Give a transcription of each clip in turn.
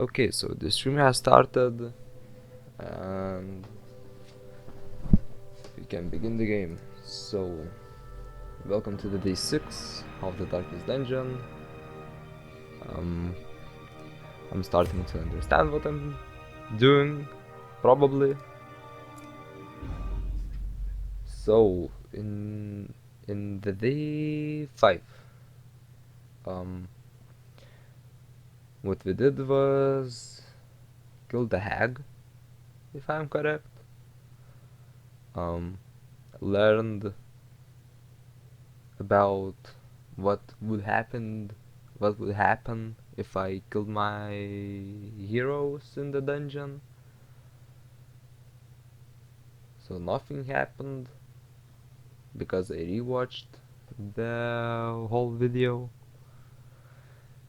Okay, so the stream has started and we can begin the game. So, welcome to the day 6 of the Darkest Dungeon. Um, I'm starting to understand what I'm doing, probably. So, in the day 5, um, what we did was kill the hag, if I'm correct. Um, learned about what would happen if I killed my heroes in the dungeon. So nothing happened because I rewatched the whole video,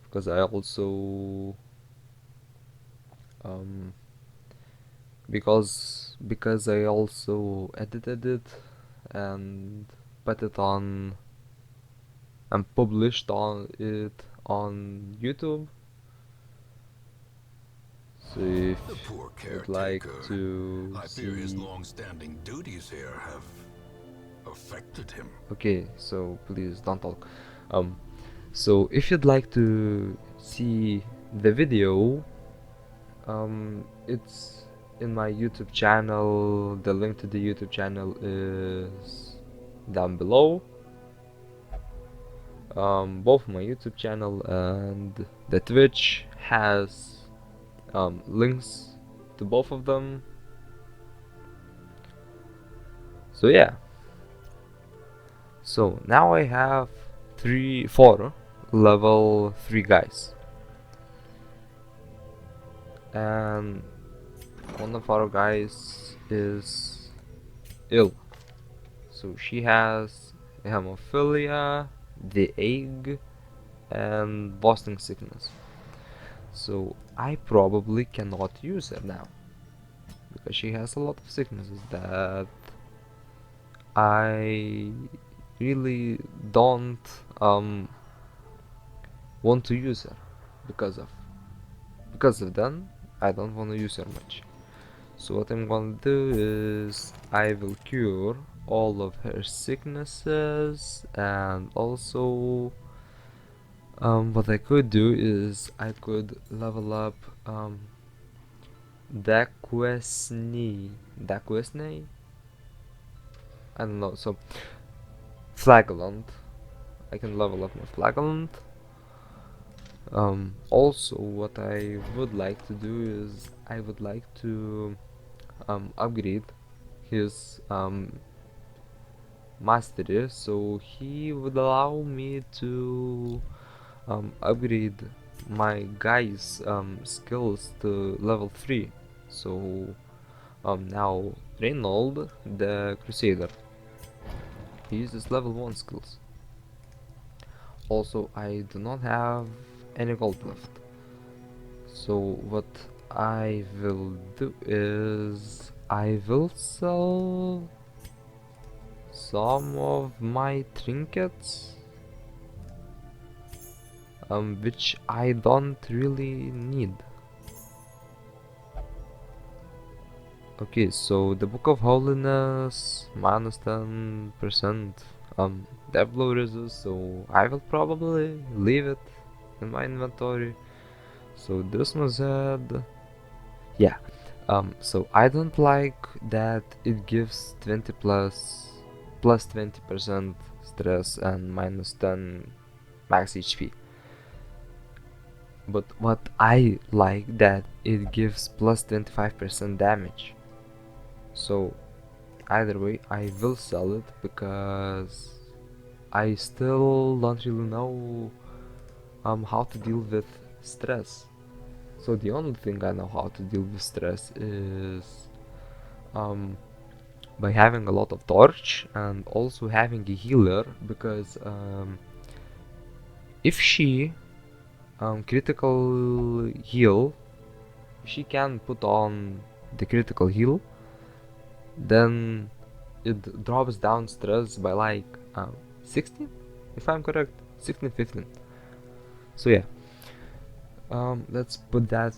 because I also um because I also edited it and put it on and published on it on YouTube. So if The poor you would like caretaker. to I fear his see... long-standing duties here have affected him. Okay, so please don't talk. Um, so if you'd like to see the video, it's in my YouTube channel. The link to the YouTube channel is down below. Both my YouTube channel and the Twitch has links to both of them. So yeah. So now I have 4 level 3 guys, and one of our guys is ill. So she has hemophilia, the egg, and Boston sickness. So I probably cannot use her now because she has a lot of sicknesses that I really don't want to use her because of. Because of them, I don't want to use her much. So what I'm gonna do is I will cure all of her sicknesses, and also what I could do is I could level up Daquesne. I don't know. So Flagellant. I can level up my Flagellant. Also, what I would like to do is I would like to upgrade his mastery, so he would allow me to upgrade my guy's skills to level 3. So now Reynold the Crusader, he uses level 1 skills. Also, I do not have any gold left, so what I will do is I will sell some of my trinkets, which I don't really need. Okay, so the Book of Holiness minus 10% Devlo resist, so I will probably leave it in my inventory. So this was head. Yeah. So I don't like that it gives 20 plus 20% stress and minus 10 max HP. But what I like that it gives plus 25% damage. So either way I will sell it because I still don't really know how to deal with stress. So the only thing I know how to deal with stress is by having a lot of torch and also having a healer, because if she critical heal, if she can put on the critical heal, then it drops down stress by like 16, if I'm correct, 16 15. So yeah, let's put that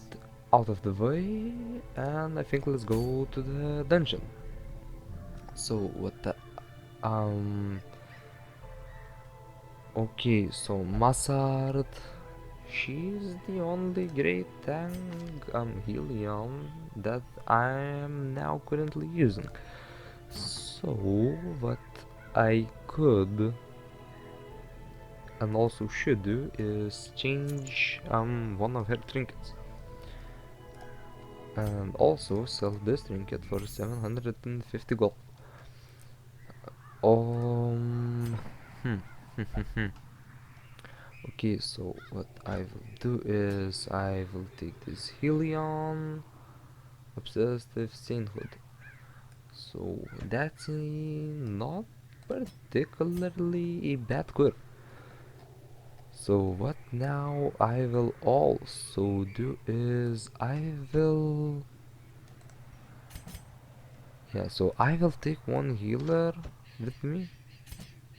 out of the way, and I think let's go to the dungeon. So what the okay, so Masard, she's the only great tank Helion that I am now currently using. So what I could and also should do is change one of her trinkets. And also sell this trinket for 750 gold. Um, hmm. Okay, so what I will do is I will take this Helion Obsessive Sainthood. So that's not particularly a bad quirk. So what now I will also do is so I will take one healer with me.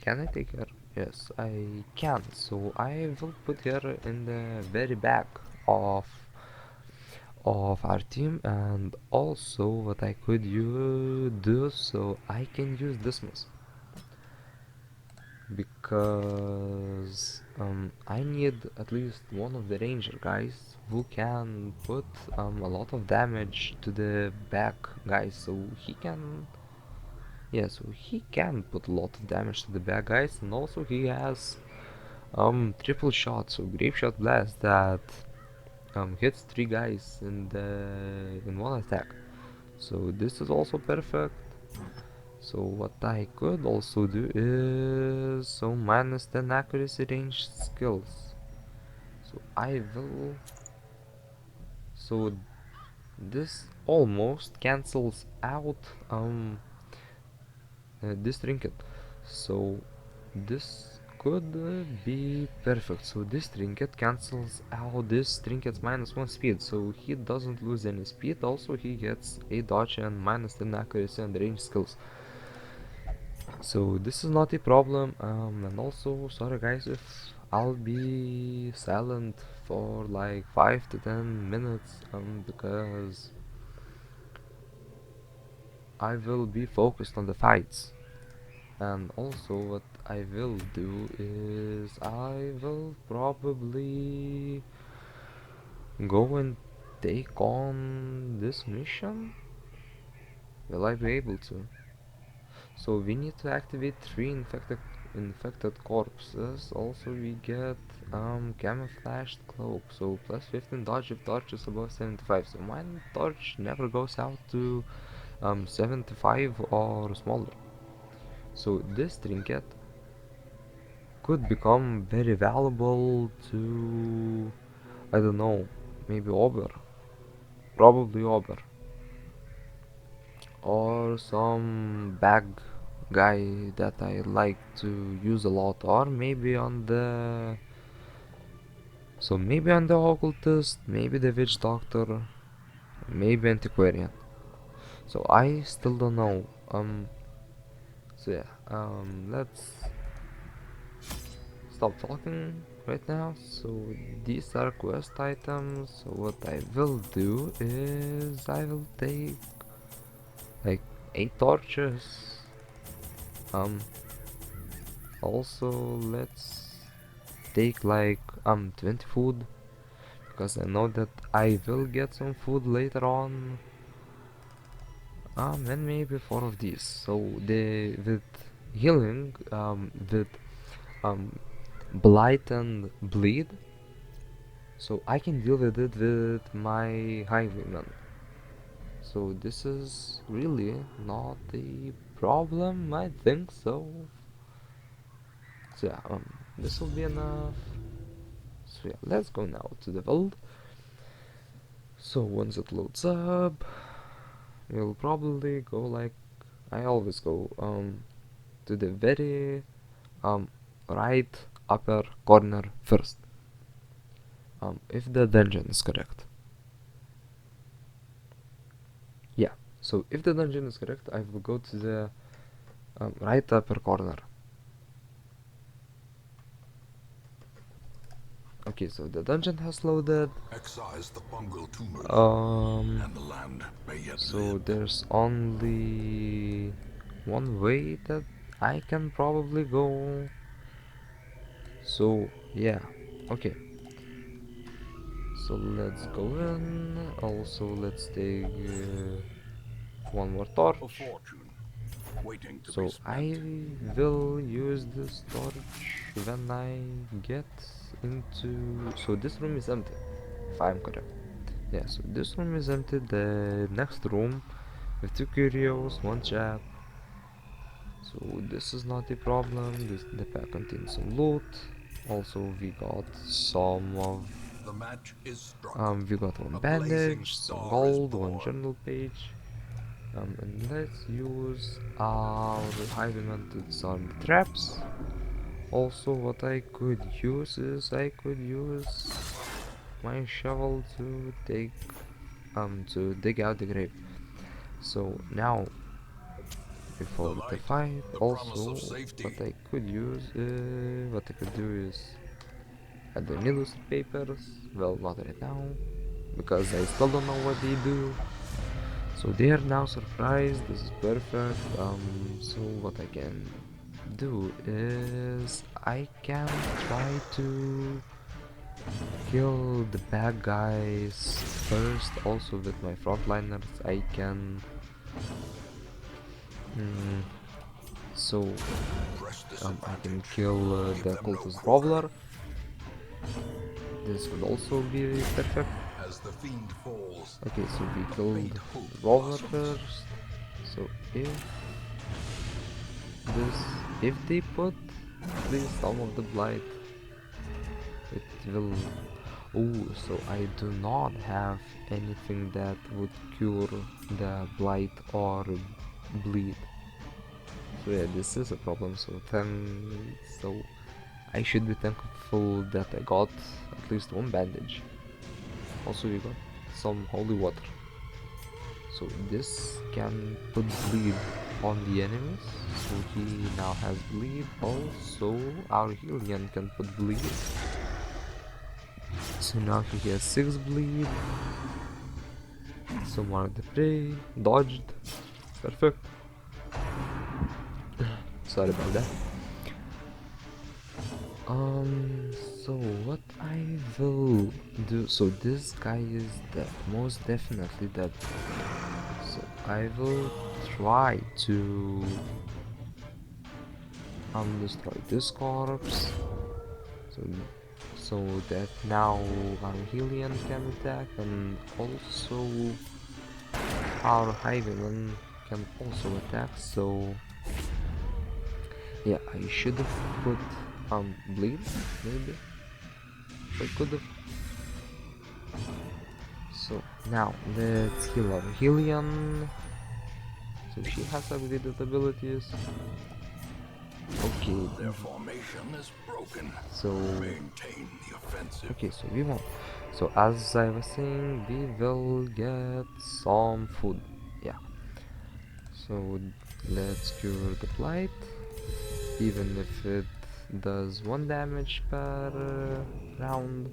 Can I take her? Yes, I can. So I will put her in the very back of our team, and also what I could do, so I can use Dismas because I need at least one of the ranger guys who can put a lot of damage to the back guys, so he can put a lot of damage to the back guys, and also he has triple shot, so grape shot blast that hits three guys in one attack. So this is also perfect. So what I could also do is so minus 10 accuracy range skills. So I will so this almost cancels out this trinket. So this could be perfect. So this trinket cancels out this trinket's minus 1 speed, so he doesn't lose any speed. Also he gets a dodge and minus 10 accuracy and range skills. So this is not a problem, and also sorry guys if I'll be silent for like 5 to 10 minutes because I will be focused on the fights. And also what I will do is I will probably go and take on this mission. Will I be able to? So we need to activate 3 infected corpses. Also we get camouflaged cloak, so plus 15 dodge if dodge is above 75. So my dodge never goes out to 75 or smaller. So this trinket could become very valuable to, I don't know, maybe Ober, probably Ober, or some bag guy that I like to use a lot, or maybe on the occultist, maybe the witch doctor, maybe antiquarian. So I still don't know. Let's stop talking right now. So these are quest items. So what I will do is I will take like 8 torches. Also let's take like 20 food because I know that I will get some food later on. And maybe 4 of these. So the with healing, with um blight and bleed, so I can deal with it with my highwayman. So this is really not a problem, I think so. So yeah, this will be enough. So yeah, let's go now to the build. So once it loads up, we'll probably go like I always go to the very right upper corner first. If the dungeon is correct. Yeah, so if the dungeon is correct, I will go to the right upper corner. Okay, so the dungeon has loaded. Excise the fungal tumors, and the land may yet So live. there's only one way that I can probably go. So yeah, okay. So let's go in. Also, let's take one more A torch. fortune waiting to be So I spent. will use this torch when I get into. So this room is empty, if I'm correct. Yeah. So this room is empty. The next room with two curios, one chap. So this is not a problem. The pack contains some loot. Also, we got some of The match is struck. we got one A blazing bandage, some star is gold, one born. journal page. And let's use our highwayman to disarm the traps. Also, what I could use is I could use my shovel to dig out the grave. So now The before the light, fight, the promise also of safety. what I could do is I don't need those papers. Well, not right now because I still don't know what they do. So they are now surprised. This is perfect. So what I can do is I can try to kill the bad guys first. Also with my frontliners, I can. Mm, so Press I can disadvantage. kill Give the them no cultist quarter. Brawler. This would also be perfect. As the fiend falls, Okay, so we a killed faint hope the Brawler blossoms. first. So this, if they put please some of the blight, it will. Oh, so I do not have anything that would cure the blight or bleed. So yeah, this is a problem. So I should be thankful that I got at least one bandage. Also, we got some holy water. So this can put bleed on the enemies. So he now has bleed. Also, our Hylian can put bleed. So now he has 6 bleed. Someone at the prey. Dodged. Perfect. Sorry about that. So what I will do, so this guy is dead, most definitely dead. So I will try to destroy this corpse. So so that now our Hylian can attack, and also our Highwayman can also attack. So yeah, I should have put bleed maybe. I could have. So now let's heal our Hylian. So she has upgraded abilities. Okay, Their formation is broken. so Maintain the offensive. okay, so we won. So as I was saying, we will get some food. Yeah. So let's cure the blight, even if it does 1 damage per round.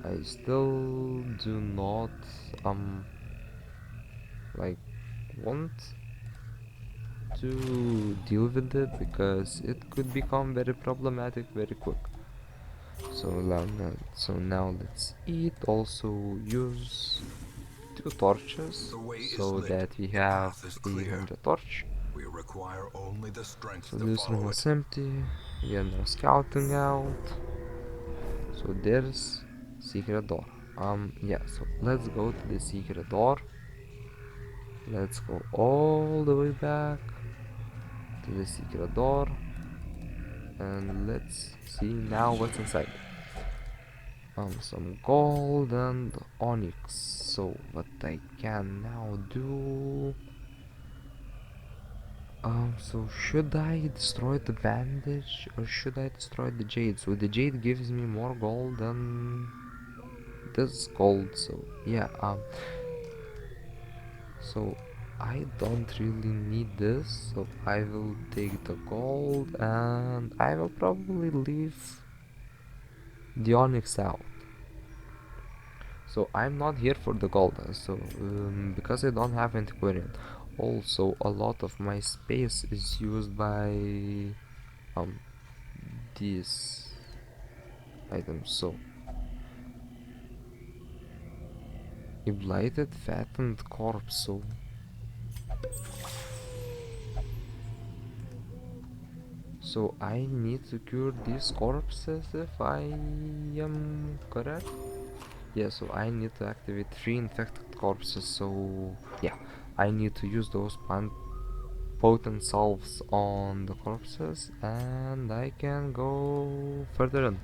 I still do not like want to deal with it because it could become very problematic very quick. So now let's eat. Also use 2 torches The way is so lit. that we The have path is a clear. ninja torch. We require only the strength So to this room follow was it. empty. We are now scouting out. So there's secret door. Yeah, so let's go to the secret door. Let's go all the way back to the secret door and let's see now what's inside. Some gold and onyx. So what I can now do, so should I destroy the bandage or should I destroy the jade? So the jade gives me more gold than this gold, so yeah. So I don't really need this, so I will take the gold and I will probably leave the onyx out. So I'm not here for the gold, because I don't have antiquarian. Also, a lot of my space is used by um these items. So a blighted fattened corpse. So I need to cure these corpses if I am correct. Yeah, so I need to activate 3 infected corpses, so yeah, I need to use those potent salves on the corpses and I can go further in.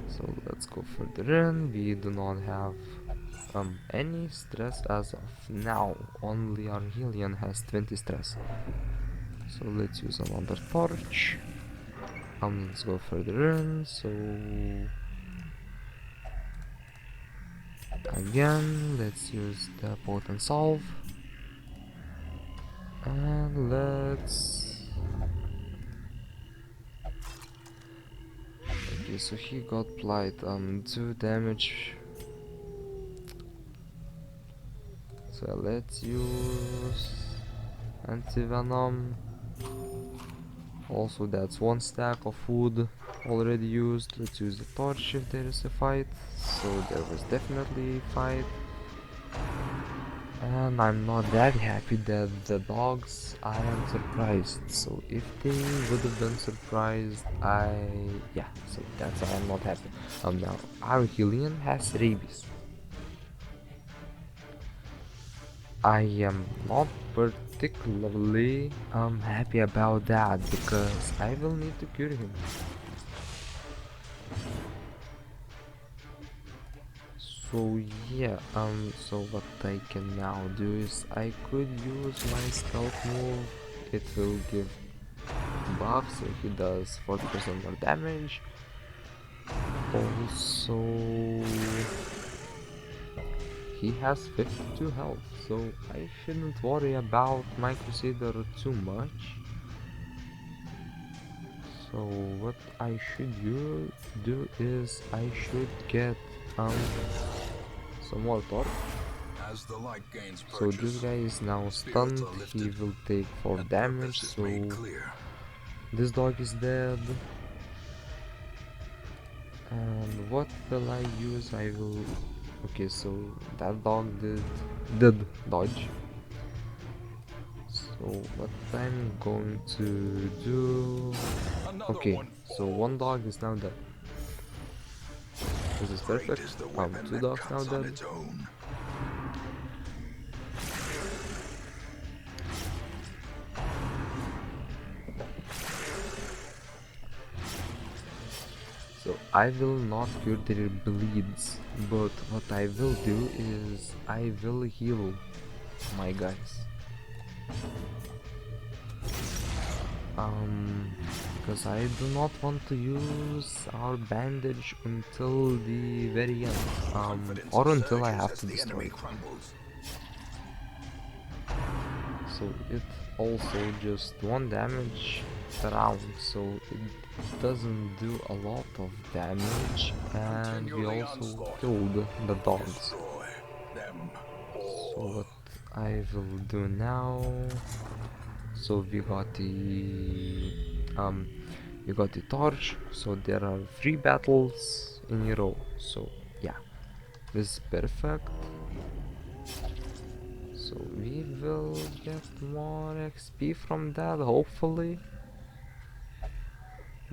So let's go further in. We do not have any stress as of now, only Arhelion has 20 stress. So let's use another torch. Let's go further in, so again, let's use the potent salve. And let's... Okay, so he got blight, 2 damage. So let's use anti-venom. Also, that's 1 stack of wood already used. Let's use the torch if there is a fight. So there was definitely a fight. And I'm not that happy that the dogs aren't surprised. So if they would have been surprised, yeah, so that's why I'm not happy. Now, Arhelion has rabies. I am not particularly happy about that because I will need to cure him. So yeah, so what I can now do is I could use my stealth move. It will give buff, so he does 40% more damage. Also, he has 52 health, so I shouldn't worry about my Crusader too much. So what I should do is I should get some more torch. As the light gains So this guy is now stunned, he will take 4 damage, so this dog is dead. And what will I use? I will... Okay, so that dog did dodge. So what I'm going to do... Okay, so 1 dog is now dead. This is perfect. 2 dogs now dead. So I will not cure their bleeds, but what I will do is I will heal my guys. Because I do not want to use our bandage until the very end, or until I have to destroy it. So it also just 1 damage per round, so it doesn't do a lot of damage, and we also killed the dogs. So what I will do now... So we got the torch, so there are 3 battles in a row, so yeah, this is perfect. So we will get more XP from that, hopefully.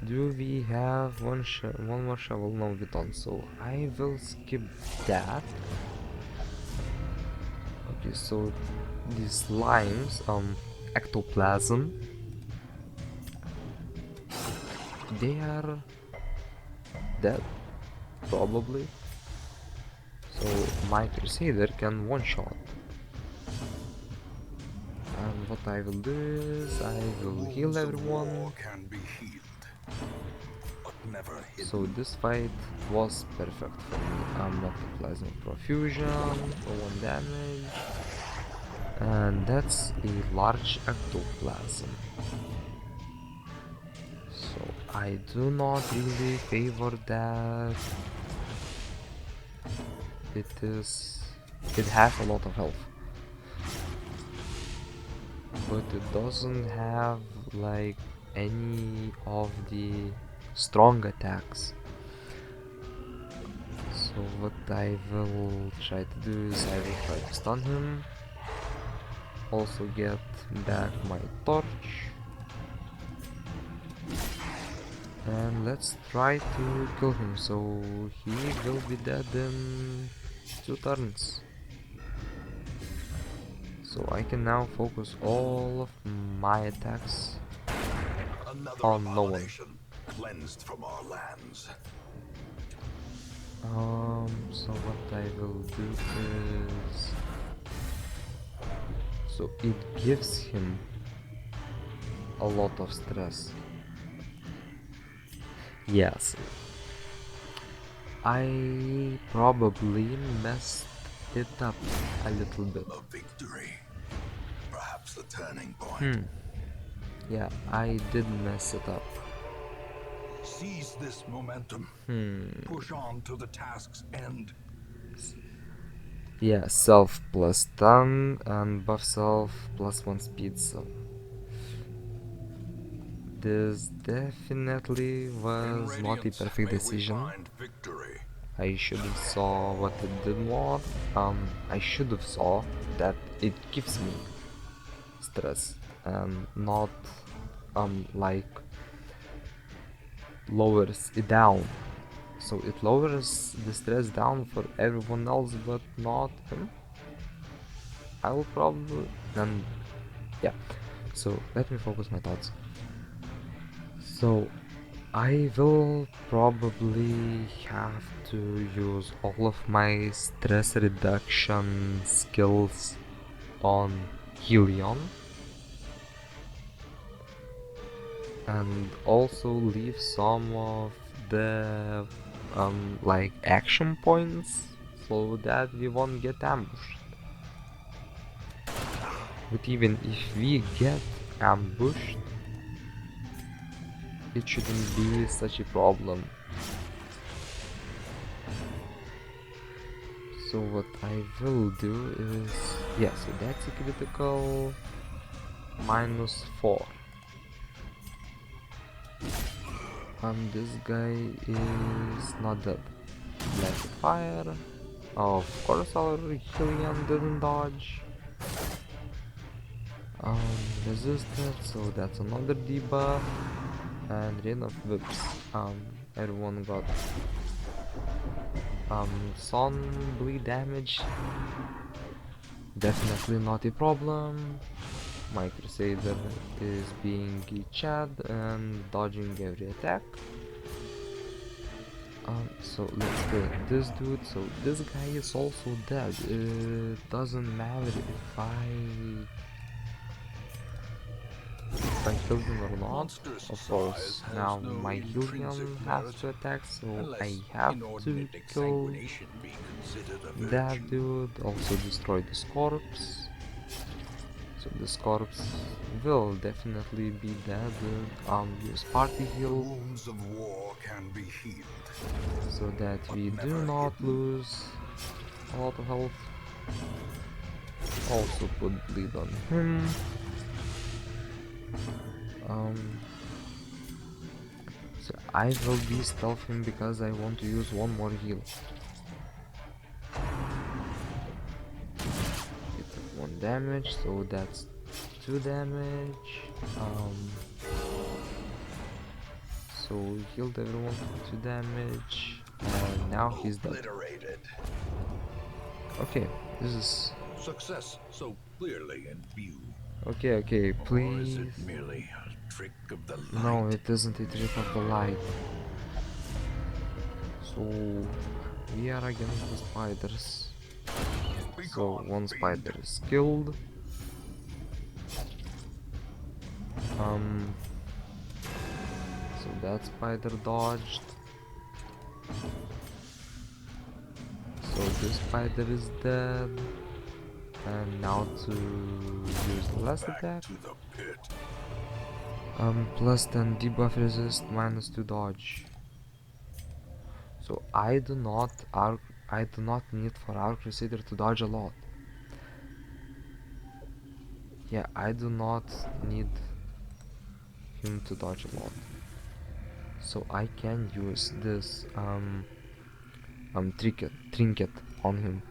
Do we have one more shovel? No, we don't, so I will skip that. Okay, so these slimes, ectoplasm, they are dead, probably. So my Crusader can one-shot. And what I will do is I will heal everyone. So this fight was perfect for me. Ectoplasm profusion for 1 damage. And that's a large ectoplasm. So I do not really favor that. It has a lot of health, but it doesn't have like any of the strong attacks. So what I will try to do is I will try to stun him, also get back my torch, and let's try to kill him, so he will be dead in 2 turns. So I can now focus all of my attacks Another on no one. abomination cleansed from our lands. So what I will do is... So it gives him a lot of stress. Yes. I probably messed it up a little bit. A victory. Perhaps the turning point. Yeah, I did mess it up. Seize this momentum. Push on to the task's end. Yeah, self plus stun and buff self plus 1 speed, so this definitely In was not a Radiance, perfect may we decision. find victory. I should have saw what it did more. I should have saw that it gives me stress and not like lowers it down. So it lowers the stress down for everyone else but not him. I will probably and yeah. So let me focus my thoughts. So I will probably have to use all of my stress reduction skills on Helion and also leave some of the like action points so that we won't get ambushed. But even if we get ambushed, it shouldn't be such a problem. So what I will do is, yeah, so that's a critical -4. And this guy is not dead. Blast fire. Of course our Hillian didn't dodge. Resisted, so that's another debuff. And Rain of Whips. Everyone got sun bleed damage. Definitely not a problem. My Crusader is being Chad and dodging every attack. So let's kill this dude. So this guy is also dead. It doesn't matter if I kill him or not. Monstrous Of course, size has now no my Helion intrinsic has merit, to attack, so unless I have to inordinate kill exsanguination be considered a that virtue. dude. Also destroy this corpse. So this corpse will definitely be dead. Use party The heal wounds of war can be healed. so that but we do never not hidden. lose a lot of health. Also put bleed on him. So I will be stealthing because I want to use one more heal. It took 1 damage, so that's 2 damage. So we healed everyone for 2 damage, and now he's dead. Obliterated. Okay, this is Success so clearly in view. okay. Okay, Or is please. it merely a trick of the light? No, it isn't a trick of the light. So we are against the spiders. So Begone, one fiend. spider is killed. So that spider dodged. So this spider is dead. And now to use the last Back attack. to the pit. Plus 10 debuff resist, minus 2 dodge. So I do not need for our Crusader to dodge a lot. Yeah, I do not need him to dodge a lot. So I can use this trinket on him.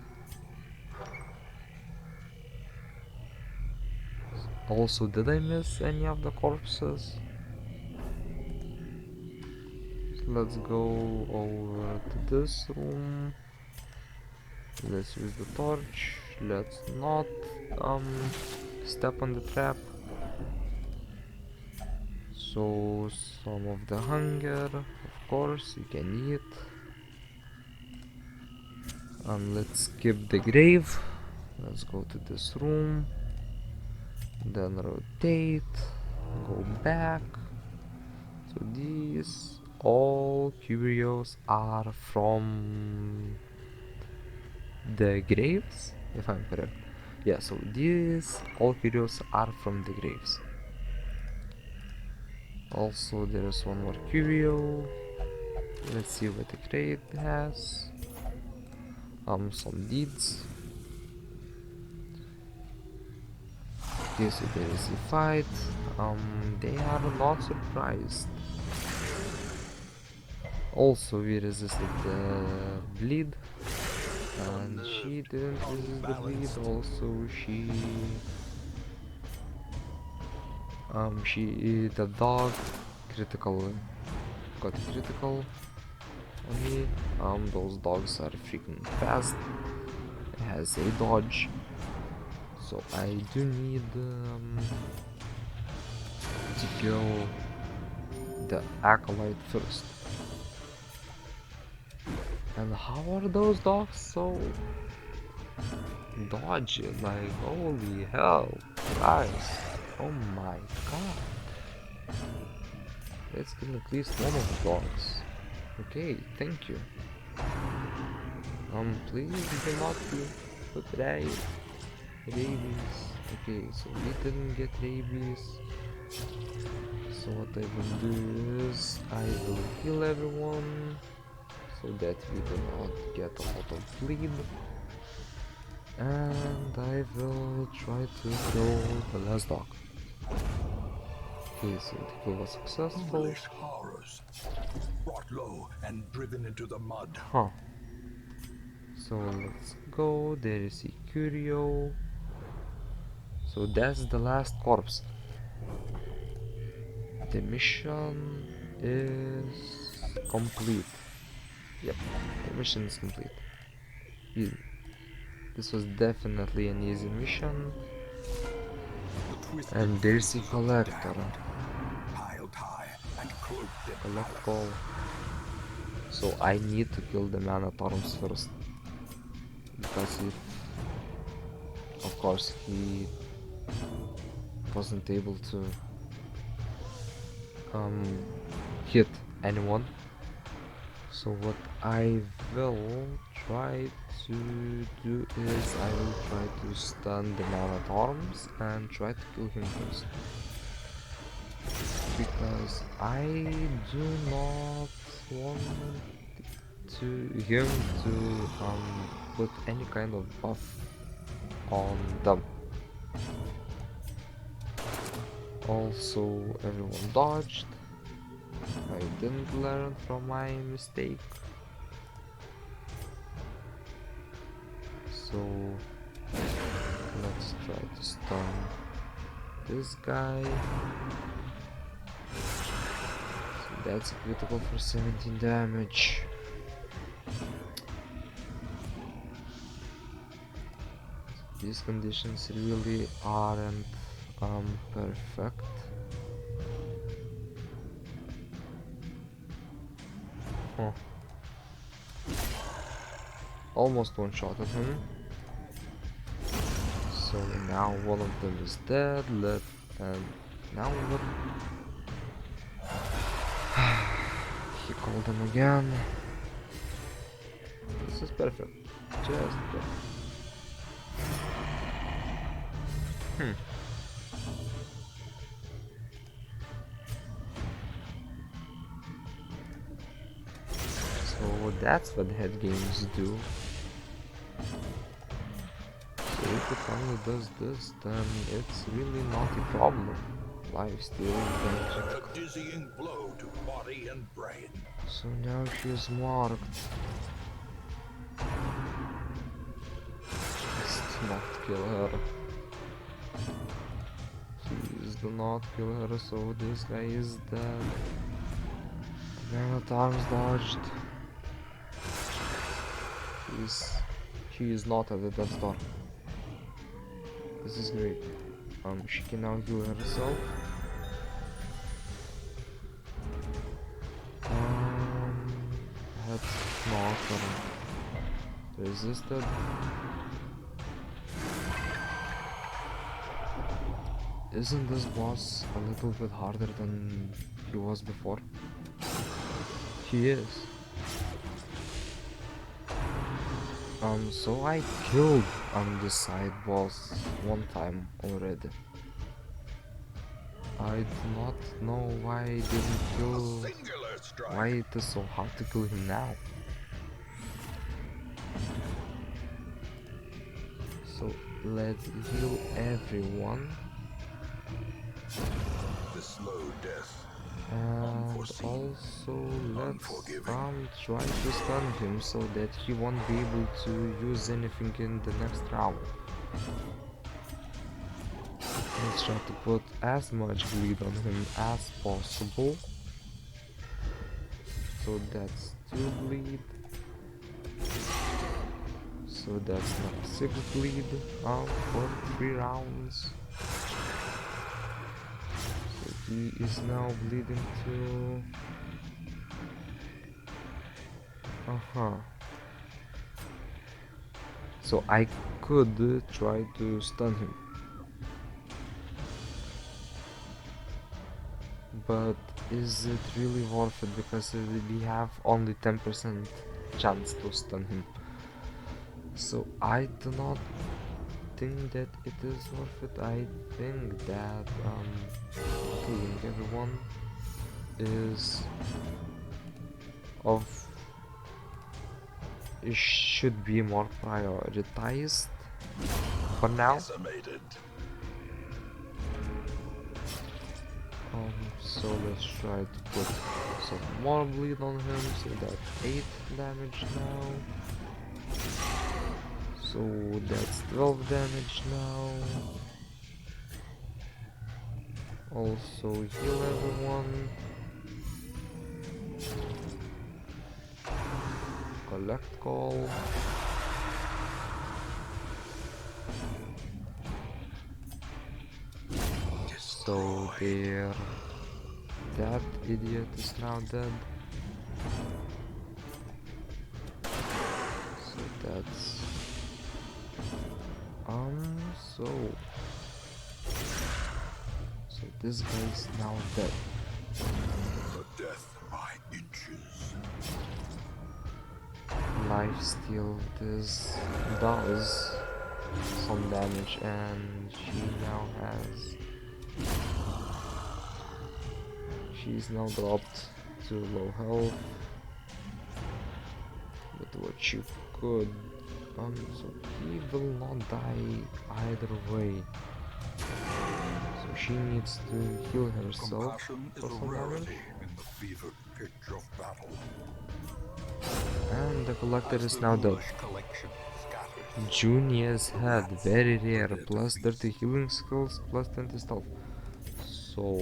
Also, did I miss any of the corpses? Let's go over to this room. Let's use the torch. Let's not step on the trap. So some of the hunger, of course, you can eat. Let's skip the grave. Let's go to this room. Then rotate. Go back. So these all curios are from the graves, if I'm correct. Yeah, so these all curios are from the graves. Also, there is one more curio. Let's see what the crate has. Some deeds. Okay, so there is a fight. They are not surprised. Also, we resisted the bleed, and she didn't resist the bleed. Also, the dog critical got critical on me. Those dogs are freaking fast. It has a dodge, so I do need to kill the acolyte first. And how are those dogs so dodgy? Like, holy hell, guys! Oh my god! Let's kill at least one of the dogs. Okay, thank you. Please do not put rabies. Okay, so we didn't get rabies. So what I will do is I will heal everyone so that we do not get a lot of bleed. And I will try to kill the last dog. Okay, so the kill was successful. Foolish horrors, brought low and driven into the mud. Huh. So let's go. There is a curio. So that's the last corpse. The mission is complete. Yep, the mission is complete. Easy. This was definitely an easy mission. And there's a collector. Piled high and cloaked in Collect all. So I need to kill the man at arms first. Because if, of course, he wasn't able to hit anyone. So what I will try to do is I will try to stun the man at arms and try to kill him first. Because I do not want him to put any kind of buff on them. Also, everyone dodged. I didn't learn from my mistake. So let's try to stun this guy. So that's critical for 17 damage. These conditions really aren't perfect. Huh. Almost one-shotted him. So now one of them is dead, and now what? He called him again. This is perfect. Just perfect. That's what head games do. So if it only does this, then it's really not a problem. Lifesteal magic. A dizzying blow to body and brain. So now she's marked. Just not kill her. Please do not kill her, so this guy is dead. Arms dodged. She is not at the death star. This is great. She can now heal herself. Head knocker. Resisted. Isn't this boss a little bit harder than he was before? He is. So I killed this side boss one time already. I do not know why I didn't kill. Why it is so hard to kill him now. So let's heal everyone. The slow death. And also let's try to stun him so that he won't be able to use anything in the next round. Let's try to put as much bleed on him as possible. So that's 2 bleed. So that's not 6 bleed for 3 rounds. He is now bleeding too. So I could try to stun him, but is it really worth it? Because we have only 10% chance to stun him. So I do not think that it is worth it. I think that killing everyone is it should be more prioritized for now. So let's try to put some more bleed on him, so that's 8 damage now. So that's 12 damage now. Also heal everyone. Collect call. So there. That idiot is now dead. So that's so this guy is now dead. The death by inches. Lifesteal this does some damage, and she now has. She's now dropped to low health. But what you could so he will not die either way. So she needs to heal herself for some damage. In the fevered pitch of battle. And the collector is now dead. Junior's head, very rare, plus 30 healing skills, plus 20 stealth. So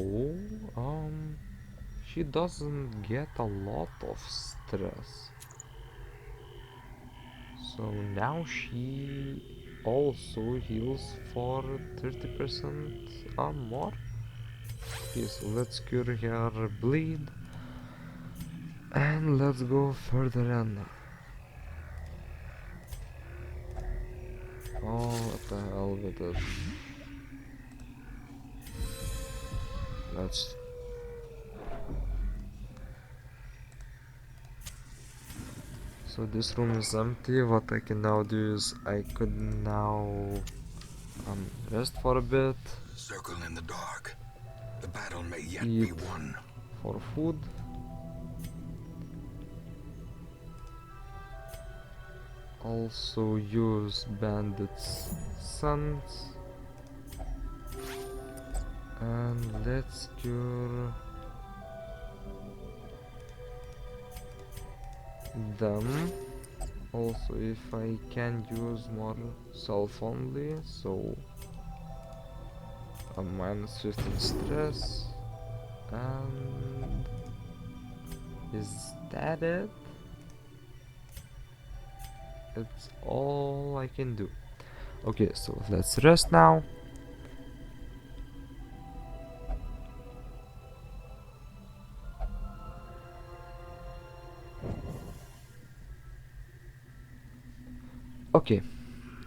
she doesn't get a lot of stress. So now she also heals for 30% or more. Okay, so let's cure her bleed. And let's go further in. Oh, what the hell with it? Let's. So this room is empty. What I can now do is I could now rest for a bit. Circle in the dark. The battle may yet Eat be won. For food. Also use bandits sons. And let's cure them. Also, if I can use more self only, so a minus 15 stress. And is that it? That's all I can do. Okay, so let's rest now. Okay,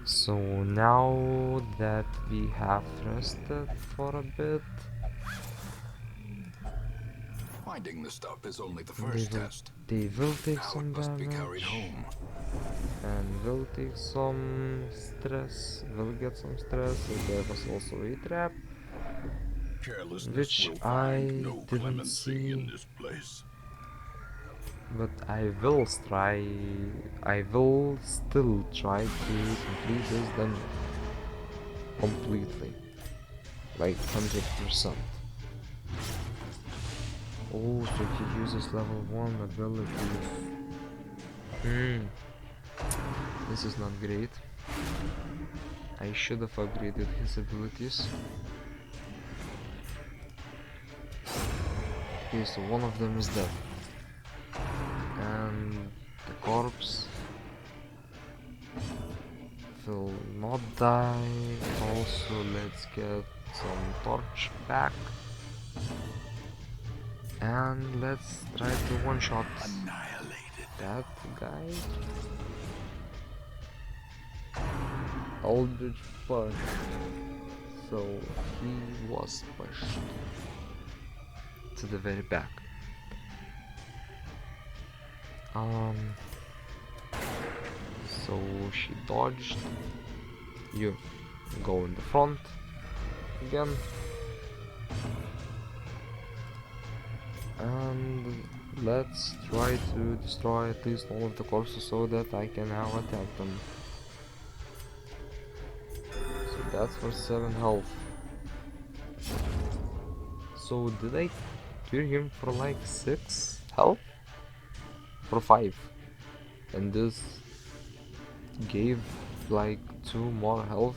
so now that we have rested for a bit, Finding the stuff is only the they first will, test. they will take Now some it must be carried damage home. and will take some stress, will get some stress. So there was also a trap, Carelessness which will find I no didn't clemency in see, this place. but I will still try to complete this dungeon completely, like 100%. Oh, so he uses level 1 abilities. This is not great. I should have upgraded his abilities. Okay, so one of them is dead. And the corpse will not die. Also, let's get some torch back. And let's try to one-shot Annihilated. that guy. Eldritch Push. So he was pushed to the very back. So she dodged. You go in the front again. And let's try to destroy at least one of the corpses so that I can now attack them. So that's for 7 health. So did I cure him for like 6 health? For 5. And this gave like 2 more health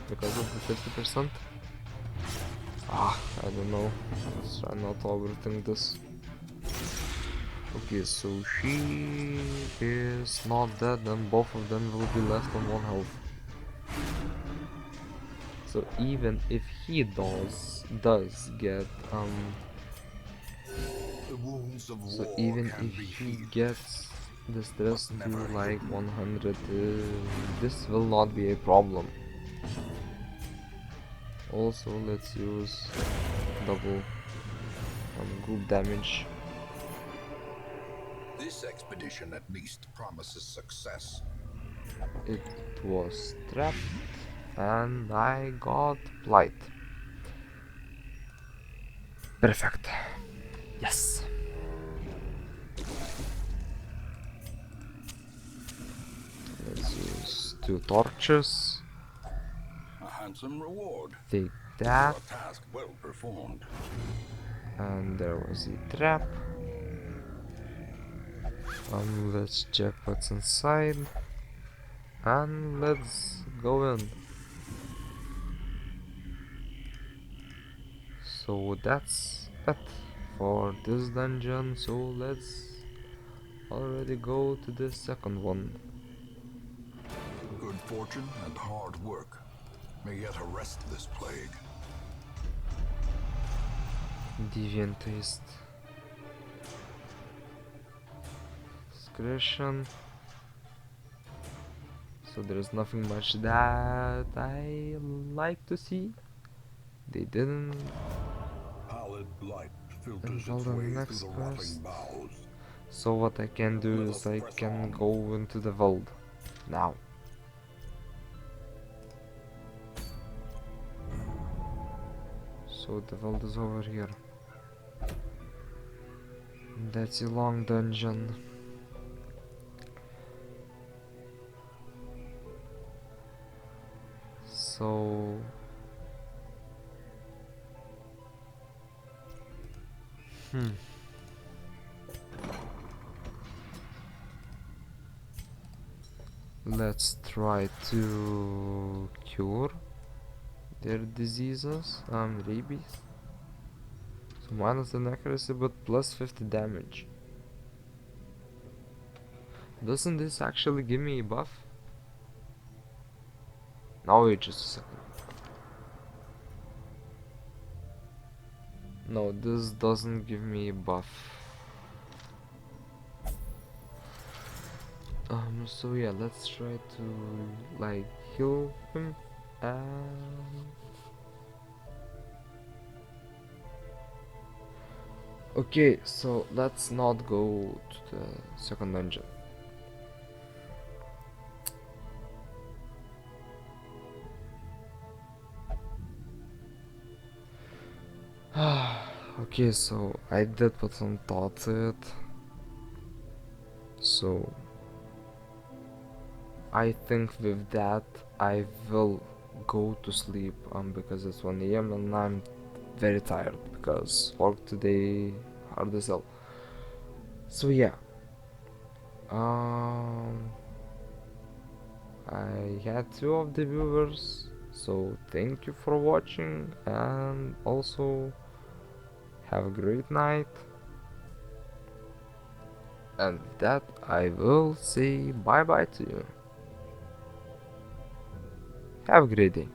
because of the 50%. I don't know. Let's try not to overthink this. Okay, so she is not dead, and both of them will be left on 1 health. So even if he does get The wounds of so war even can if be he healed. gets the stress But to never like hidden. 100, this will not be a problem. Also, let's use double group damage. This expedition at least promises success. It was trapped and I got blight. Perfect. Yes. Let's use 2 torches. A handsome reward Take for that. a task well performed. And there was a trap. Let's check what's inside. And let's go in. So that's it for this dungeon. So let's already go to the second one. Good fortune and hard work may yet arrest this plague. Deviant taste. Discretion. So there's nothing much that I like to see. They didn't. Pallid blight filters its Involved in way the through next the quest. rotting boughs. So what I can do Let is us I press can on. go into the vault now. So the vault is over here. That's a long dungeon. So let's try to cure their diseases. Rabies. So minus 10 accuracy but plus 50 damage. Doesn't this actually give me a buff? No, wait just a second. No, this doesn't give me a buff. So yeah, let's try to like heal him and okay, so let's not go to the second dungeon. Okay, so I did put some thought to it. So I think with that I will go to sleep because it's 1 a.m. and I'm very tired because work today hard as hell. So yeah, um, I had 2 of the viewers, so thank you for watching and also have a great night. And with that, I will say bye bye to you. Have a great day.